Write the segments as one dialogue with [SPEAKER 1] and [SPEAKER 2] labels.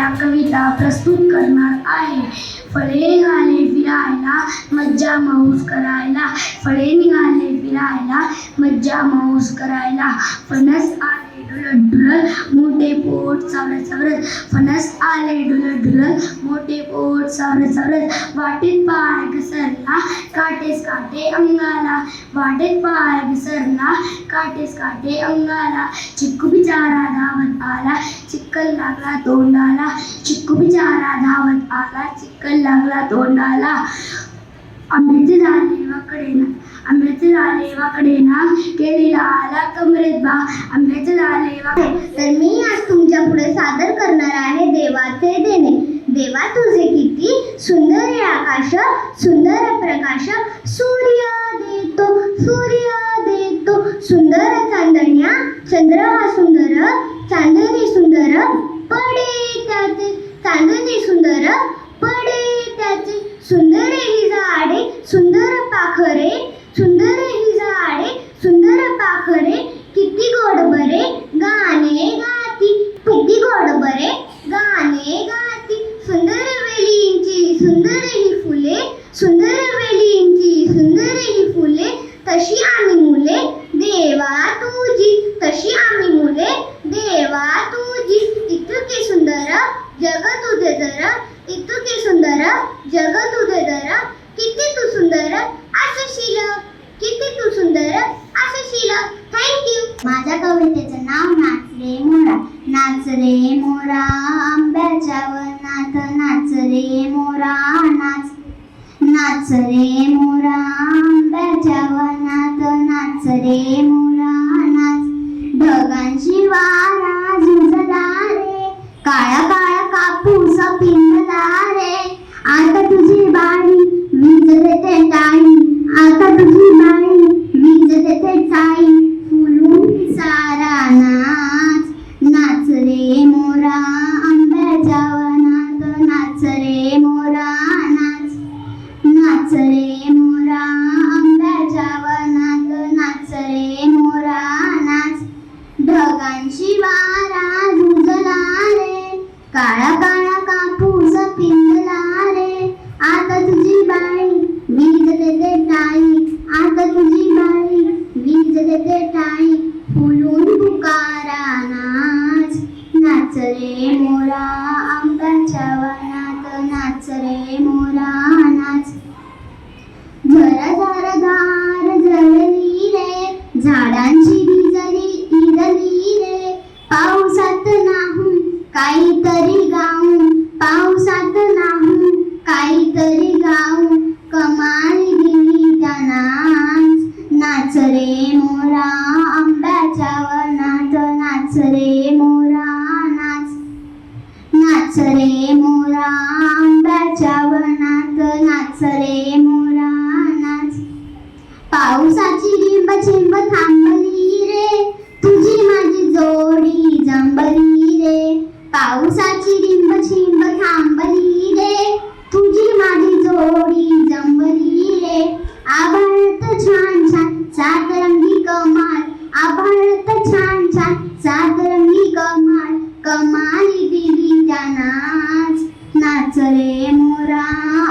[SPEAKER 1] या कविता प्रस्तुत करणार आहे. फळे निघाले फिरायला मज्जा मौज करायला, फळे निघाले फिरायला मज्जा मौज करायला, फणस आले डुलत डुलत मोठे पोट सावरत सावरत, फणस आले डुलत डुलत मोठे पोट सावरत सावरत, वाटेत पाय घसरला काटेच काटे अंगाला, वाटेत पाय घसरला काटेच काटे अंगाला, चिक्कू बिचारा धावत आला चिक्कल लागला तोंडाला, चिक्कू बिचारा धावत आला चिक्कल लागला तोंडाला. आंब्याचे झाले वाकडे ना, आंब्याचे झाले वाकडे ना, केळीला आला कमरेत बा, आंब्याचे झाले वाकडे.
[SPEAKER 2] तर मी आज तुमच्या पुढे सादर करणार आहे देवाचे देणे. देवा तुझे किती सुंदर हे आकाश, सुंदर प्रकाश, सूर्य देतो सूर्य देतो, सुंदर चांदण्या चंद्र हा सुंदर, चांदणी सुंदर पडे त्याचे, चांदणी सुंदर पडे त्याचे, सुंदर ही झाडे सुंदर पाखरे, सुंदर ही झाडे सुंदर पाखरे, किती गोड बरे गाणे गाती, किती गोड बरे गाणे गाती, सुंदर वेलींची सुंदर ही फुले, सुंदर वेलींची सुंदर ही फुले, तशी आम्ही मुले देवा तुझी, तशी आम्ही मुले देवा तुझी, इतके सुंदर जग तुझे जर, इतके सुंदर जग तुझे जर, किती तू सुंदर असशील, किती तू सुंदर असशील. थँक्यू. माझ्या कवितेचं नाव नाच रे मोरा. नाच रे मोरा आंब्याच्या वनात, नाच रे मोरा नाच, नाच रे मोरा आंब्याच्या वनात, नाच रे मोरा नाच, ढगांची वारा झुंजला रे, काळा काळा कापूस पिंजला रे, आता तुझी बाई वीज देते टाळी, आता तुझी बाई वीज देते टाळी, फुलून सारा नाच, नाच रे मोरा आंब्याच्या वनात, नाच रे मोरा नाच, नाच रे मोरा आंब्याच्या वनात, नाच रे मोरा नाच, ढगांची वारा झुंजला रे, काळा काळा कापूस पिंजला रे, आता तुझी बाई वीज देते टाळी, आता तुझी बाई वीज देते टाळी, फुलून पुकारा नाच, नाच रे मोरा आंब्याच्या वनात, नाच रे मोरा नाच, झरा झरा धार जळली रे, झाडांची बिजली इरली रे, पावसात नाहून काहीतरी गाऊन, पावसात नाहून काहीतरी गाऊन, कमाल दिली त्या नाच, नाच रे मोरा आंब्याच्या वनात, नाच रे मोरा नाच, नाच रे मोरा आंब्याच्या वनात, नाच रे मोरा नाच, पावसाची रिंब चिंब थांबली रे, तुझी माझी जोडी जंबली रे, पावसाची रिंब चिंब थांबली रे, तुझी माझी जोडी जंबली रे, आभाळत छान छान सातरंगी कमाल, आभाळत छान छान सातरंगी कमाल, कमाली दिली त्या नाच, नाच रे मोरा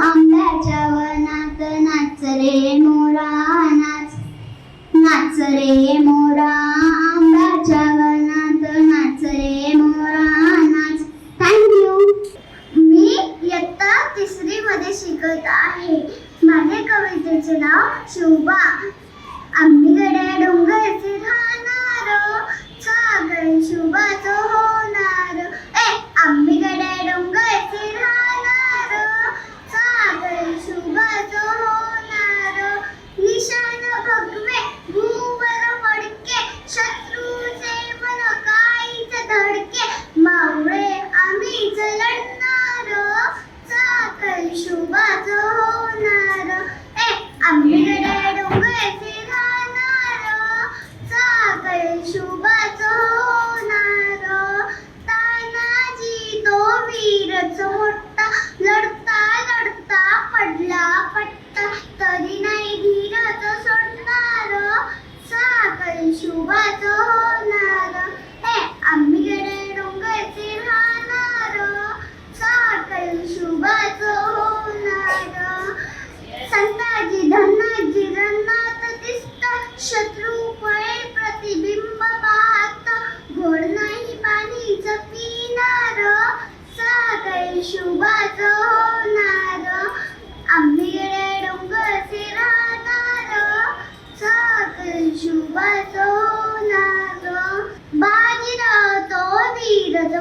[SPEAKER 2] आंब्याच्या वनात, नाच रे मोरा नाच, नाच रे मोरा आंब्याच्या वनात, नाच रे मोरा नाच. थँक्यू. मी इयत्ता 3री मध्ये शिकत आहे. माझ्या कवितेचे नाव शुभा. आम्ही गड्या डोंगरचे राहणार, सागर शुभाचं होणार, आम्ही गड्या डोंगरचे राहणार, सागर शुभाचं होणार, निशाण भगवे भूवर फडके, शत्रूचे मन काहीच धडके, मावळे आम्हीच लढणार, सागर शुभाचं होणार, आम्ही गड्या डोंगरचे राहणार, सागर शुभाचं होणार, तानाजी तो वीरच मोठा, लढता लढता पडला पट्टा, तरी नाही धीरच सोडणार, सागर शुभाचं होणार, आम्ही गड्या डोंगरचे राहणार,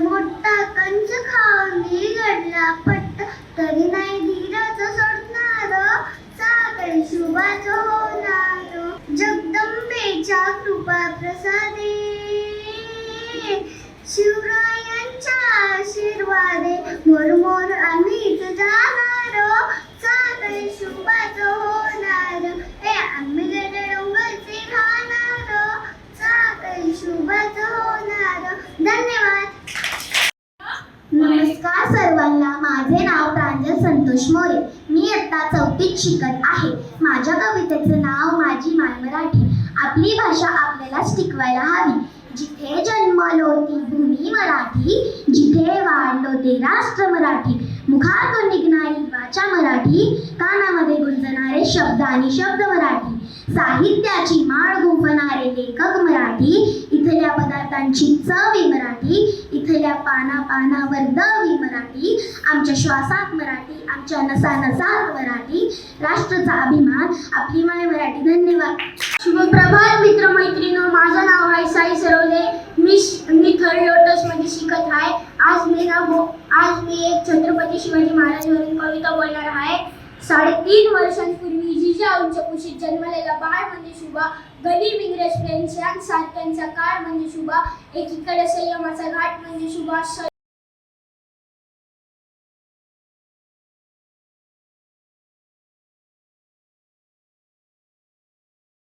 [SPEAKER 2] मोठा कंच खाऊन घडला पट्ट तरी नाही धीरच सोडणार साखळी शुभाच होणार जगदंबेच्या कृपा प्रसादे शिवरायांच्या आशीर्वादे मोर मोर आम्हीच जाणार साखळी शुभाच होणार आम्ही गेले डोंगरचे राहणार साखळी शुभाच होणार. धन्यवाद. नमस्कार सर्वांना. माझे नाव प्रांजल संतोष मोरे. मी इयत्ता 4थीत शिकत आहे. माझ्या कवितेचं नाव माझी माय मराठी. आपली भाषा आपल्यालाच टिकवायला हवी. जिथे जन्मलो ती भूमी मराठी, जिथे वाढलो ते राष्ट्र मराठी. मुखातून निघणारी वाचा मराठी, कानामध्ये गुंजणारे शब्द आणि शब्द मराठी. साहित्याची माळ गुंफणारे लेखक मराठी. इथल्या पदार्थांची चव मराठी, इथल्या पाना पानावर दवी मराठी. आमच्या श्वासात मराठी, आमच्या नसानसात मराठी. राष्ट्राचा अभिमान आपली माय मराठी. धन्यवाद.
[SPEAKER 1] शुभप्रभात मित्रमैत्रिणींनो, माझं नाव आहे साई सरवदे. मी थर्ड लोटस मध्ये शिकत आहे. आज मी एक छत्रपती शिवाजी महाराजांवरून कविता बोलणार आहे. 3.5 वर्षांपूर्वी जिजाऊंच्या कुशीत जन्मलेला बाळ म्हणजे शुभा. गरीब इंग्रज फ्रेंच यांसारख्यांचा काळ म्हणजे शुभा. एकीकडे संयमाचा घाट म्हणजे शुभा.